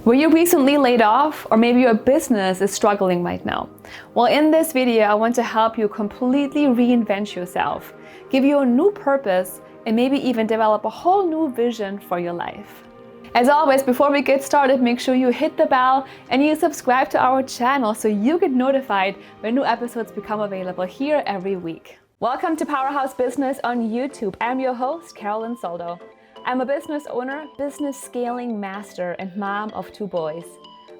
Were you recently laid off, or maybe your business is struggling right now? Well, in this video, I want to help you completely reinvent yourself, give you a new purpose, and maybe even develop a whole new vision for your life. As always, before we get started, make sure you hit the bell and you subscribe to our channel so you get notified when new episodes become available here every week. Welcome to Powerhouse Business on YouTube. I'm your host, Carolin Soldo. I'm a business owner, business scaling master, and mom of 2 boys.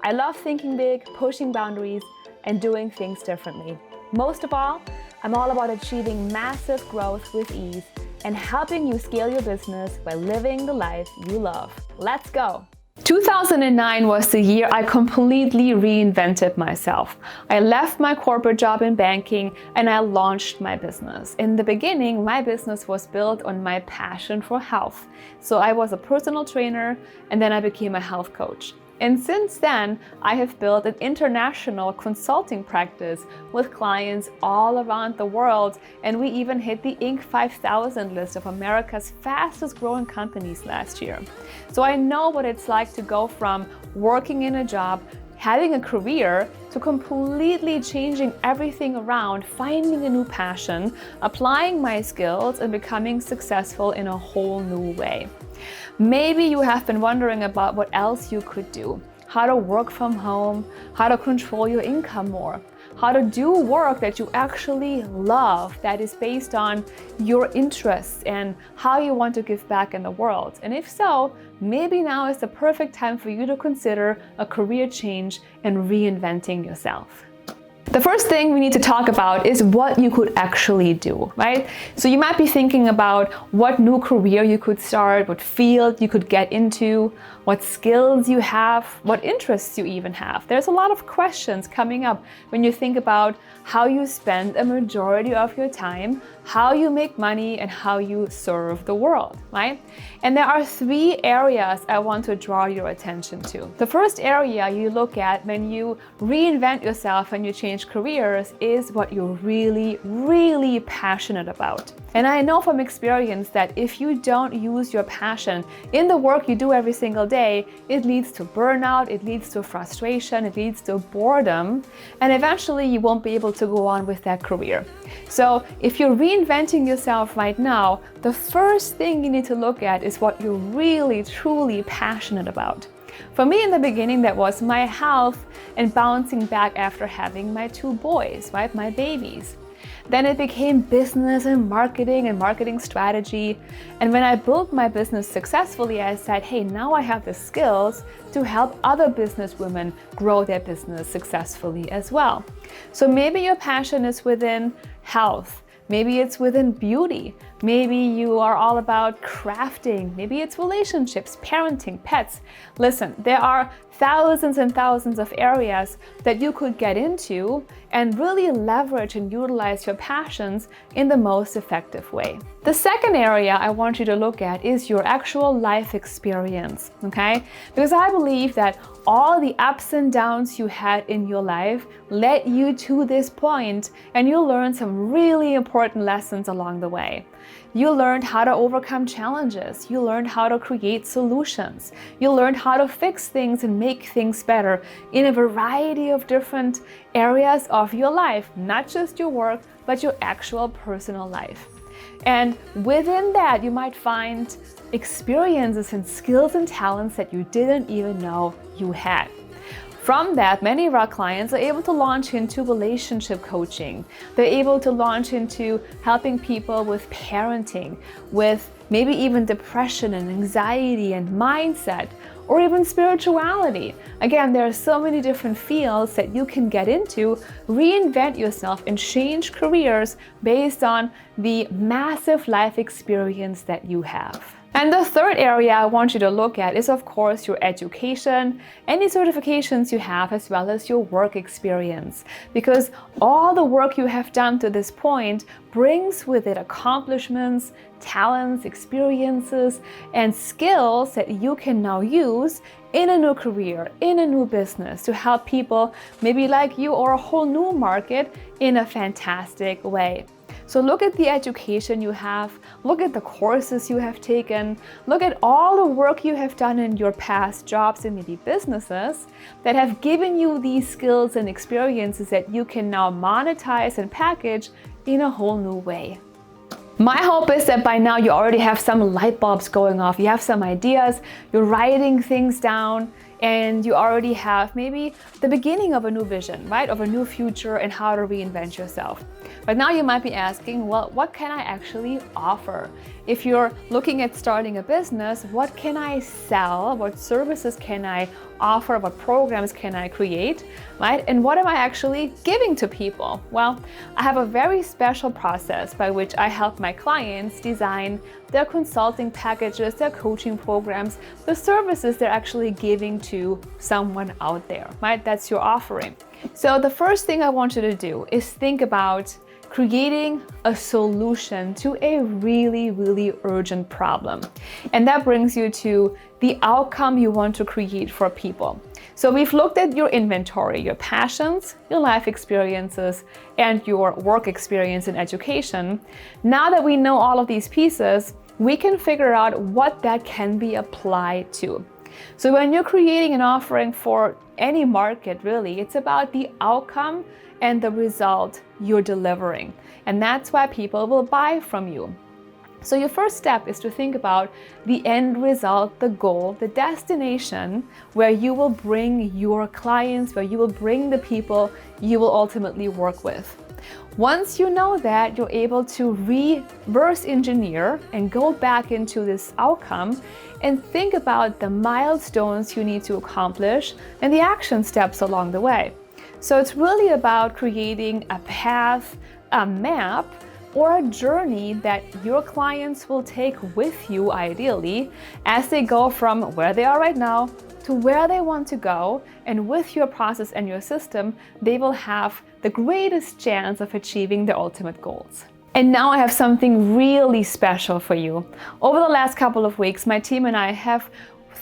I love thinking big, pushing boundaries, and doing things differently. Most of all, I'm all about achieving massive growth with ease and helping you scale your business by living the life you love. Let's go! 2009 was the year I completely reinvented myself. I left my corporate job in banking and I launched my business. In the beginning, my business was built on my passion for health. So I was a personal trainer and then I became a health coach. And since then, I have built an international consulting practice with clients all around the world, and we even hit the Inc. 5000 list of America's fastest growing companies last year. So I know what it's like to go from working in a job, having a career, to completely changing everything around, finding a new passion, applying my skills, and becoming successful in a whole new way. Maybe you have been wondering about what else you could do, how to work from home, how to control your income more, how to do work that you actually love, that is based on your interests and how you want to give back in the world. And if so, maybe now is the perfect time for you to consider a career change and reinventing yourself. The first thing we need to talk about is what you could actually do, right? So you might be thinking about what new career you could start, what field you could get into, what skills you have, what interests you even have. There's a lot of questions coming up when you think about how you spend a majority of your time, how you make money, and how you serve the world, right? And there are 3 areas I want to draw your attention to. The first area you look at when you reinvent yourself and you change careers is what you're really passionate about. And I know from experience that if you don't use your passion in the work you do every single day, it leads to burnout, it leads to frustration, it leads to boredom, and eventually you won't be able to go on with that career. So if you're reinventing yourself right now, the first thing you need to look at is what you're really truly passionate about. For me in the beginning, that was my health and bouncing back after having my 2 boys, right? My babies. Then it became business and marketing strategy. And when I built my business successfully, I said, hey, now I have the skills to help other business women grow their business successfully as well. So maybe your passion is within health. Maybe it's within beauty. Maybe you are all about crafting. Maybe it's relationships, parenting, pets. Listen, there are thousands and thousands of areas that you could get into and really leverage and utilize your passions in the most effective way. The second area I want you to look at is your actual life experience, okay? Because I believe that all the ups and downs you had in your life led you to this point, and you learned some really important lessons along the way. You learned how to overcome challenges. You learned how to create solutions. You learned how to fix things and make things better in a variety of different areas of your life, not just your work, but your actual personal life. And within that, you might find experiences and skills and talents that you didn't even know you had. From that, many of our clients are able to launch into relationship coaching. They're able to launch into helping people with parenting, with maybe even depression and anxiety and mindset, or even spirituality. Again, there are so many different fields that you can get into, reinvent yourself, and change careers based on the massive life experience that you have. And the third area I want you to look at is, of course, your education, any certifications you have, as well as your work experience. Because all the work you have done to this point brings with it accomplishments, talents, experiences, and skills that you can now use in a new career, in a new business, to help people maybe like you or a whole new market in a fantastic way. So look at the education you have, look at the courses you have taken, look at all the work you have done in your past jobs and maybe businesses that have given you these skills and experiences that you can now monetize and package in a whole new way. My hope is that by now you already have some light bulbs going off, you have some ideas, you're writing things down, and you already have maybe the beginning of a new vision, right? Of a new future and how to reinvent yourself. But now you might be asking, well, what can I actually offer? If you're looking at starting a business, what can I sell? What services can I offer? What programs can I create, right? And what am I actually giving to people? Well, I have a very special process by which I help my clients design their consulting packages, their coaching programs, the services they're actually giving to someone out there, right? That's your offering. So the first thing I want you to do is think about creating a solution to a really, really urgent problem. And that brings you to the outcome you want to create for people. So we've looked at your inventory, your passions, your life experiences, and your work experience in education. Now that we know all of these pieces, we can figure out what that can be applied to. So when you're creating an offering for any market, really, it's about the outcome and the result you're delivering. And that's why people will buy from you. So your first step is to think about the end result, the goal, the destination where you will bring your clients, where you will bring the people you will ultimately work with. Once you know that, you're able to reverse engineer and go back into this outcome and think about the milestones you need to accomplish and the action steps along the way. So it's really about creating a path, a map, or a journey that your clients will take with you, ideally, as they go from where they are right now to where they want to go. And with your process and your system, they will have the greatest chance of achieving their ultimate goals. And now I have something really special for you. Over the last couple of weeks, my team and I have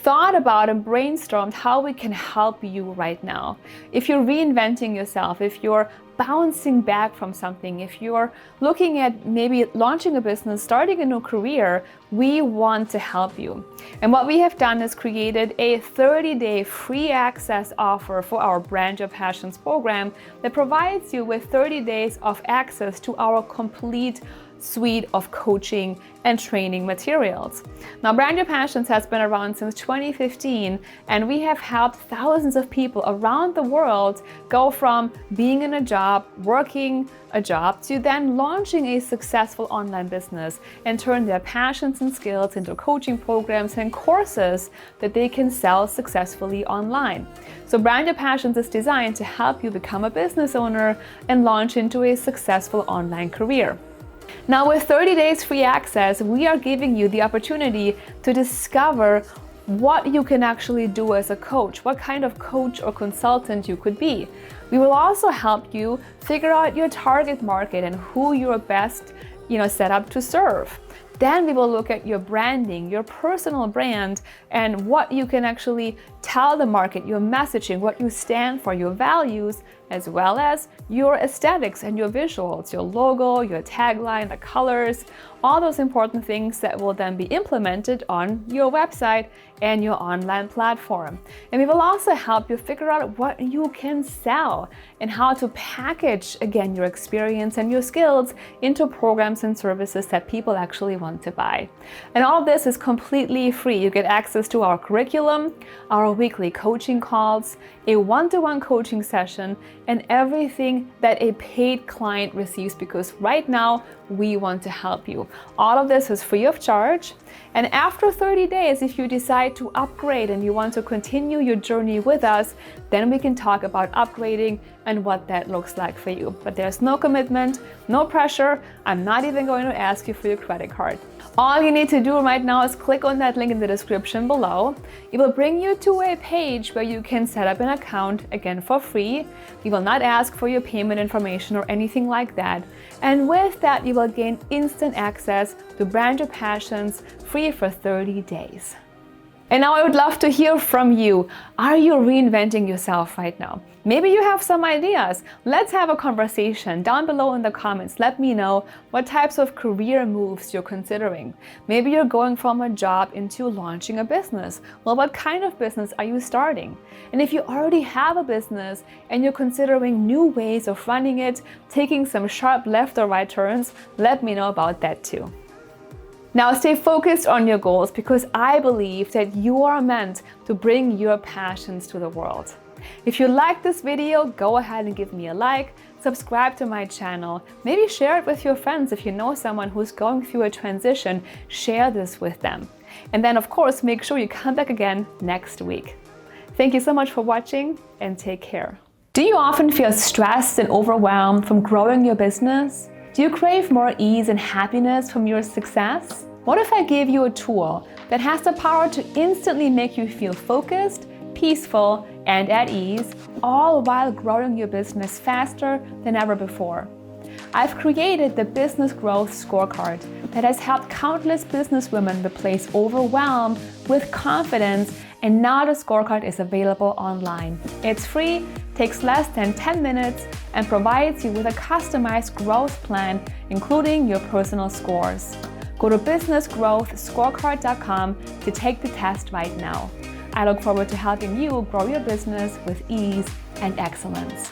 thought about and brainstormed how we can help you right now. If you're reinventing yourself, if you're bouncing back from something, if you're looking at maybe launching a business, starting a new career, we want to help you. And what we have done is created a 30-day free access offer for our Brand Your Passions program that provides you with 30 days of access to our complete suite of coaching and training materials. Now, Brand Your Passions has been around since 2015, and we have helped thousands of people around the world go from being in a job, working a job, to then launching a successful online business and turn their passions and skills into coaching programs and courses that they can sell successfully online. So Brand Your Passions is designed to help you become a business owner and launch into a successful online career. Now, with 30 days free access, we are giving you the opportunity to discover what you can actually do as a coach, what kind of coach or consultant you could be. We will also help you figure out your target market and who you're best, set up to serve. Then we will look at your branding, your personal brand, and what you can actually tell the market, your messaging, what you stand for, your values, as well as your aesthetics and your visuals, your logo, your tagline, the colors, all those important things that will then be implemented on your website and your online platform. And we will also help you figure out what you can sell and how to package, again, your experience and your skills into programs and services that people actually want to buy. And all of this is completely free. You get access to our curriculum, our weekly coaching calls, a one-to-one coaching session, and everything that a paid client receives, because right now we want to help you. All of this is free of charge. And after 30 days, if you decide to upgrade and you want to continue your journey with us, then we can talk about upgrading and what that looks like for you. But there's no commitment, no pressure. I'm not even going to ask you for your credit card. All you need to do right now is click on that link in the description below. It will bring you to a page where you can set up an account, again, for free. We will not ask for your payment information or anything like that. And with that, you will gain instant access to Brand Your Passions free for 30 days. And now I would love to hear from you. Are you reinventing yourself right now? Maybe you have some ideas. Let's have a conversation down below in the comments. Let me know what types of career moves you're considering. Maybe you're going from a job into launching a business. Well, what kind of business are you starting? And if you already have a business and you're considering new ways of running it, taking some sharp left or right turns, let me know about that too. Now stay focused on your goals, because I believe that you are meant to bring your passions to the world. If you like this video, go ahead and give me a like, subscribe to my channel, maybe share it with your friends. If you know someone who's going through a transition, share this with them. And then of course, make sure you come back again next week. Thank you so much for watching, and take care. Do you often feel stressed and overwhelmed from growing your business? Do you crave more ease and happiness from your success? What if I gave you a tool that has the power to instantly make you feel focused, peaceful, and at ease, all while growing your business faster than ever before? I've created the Business Growth Scorecard that has helped countless businesswomen replace overwhelm with confidence, and now the scorecard is available online. It's free, takes less than 10 minutes, and provides you with a customized growth plan, including your personal scores. Go to businessgrowthscorecard.com to take the test right now. I look forward to helping you grow your business with ease and excellence.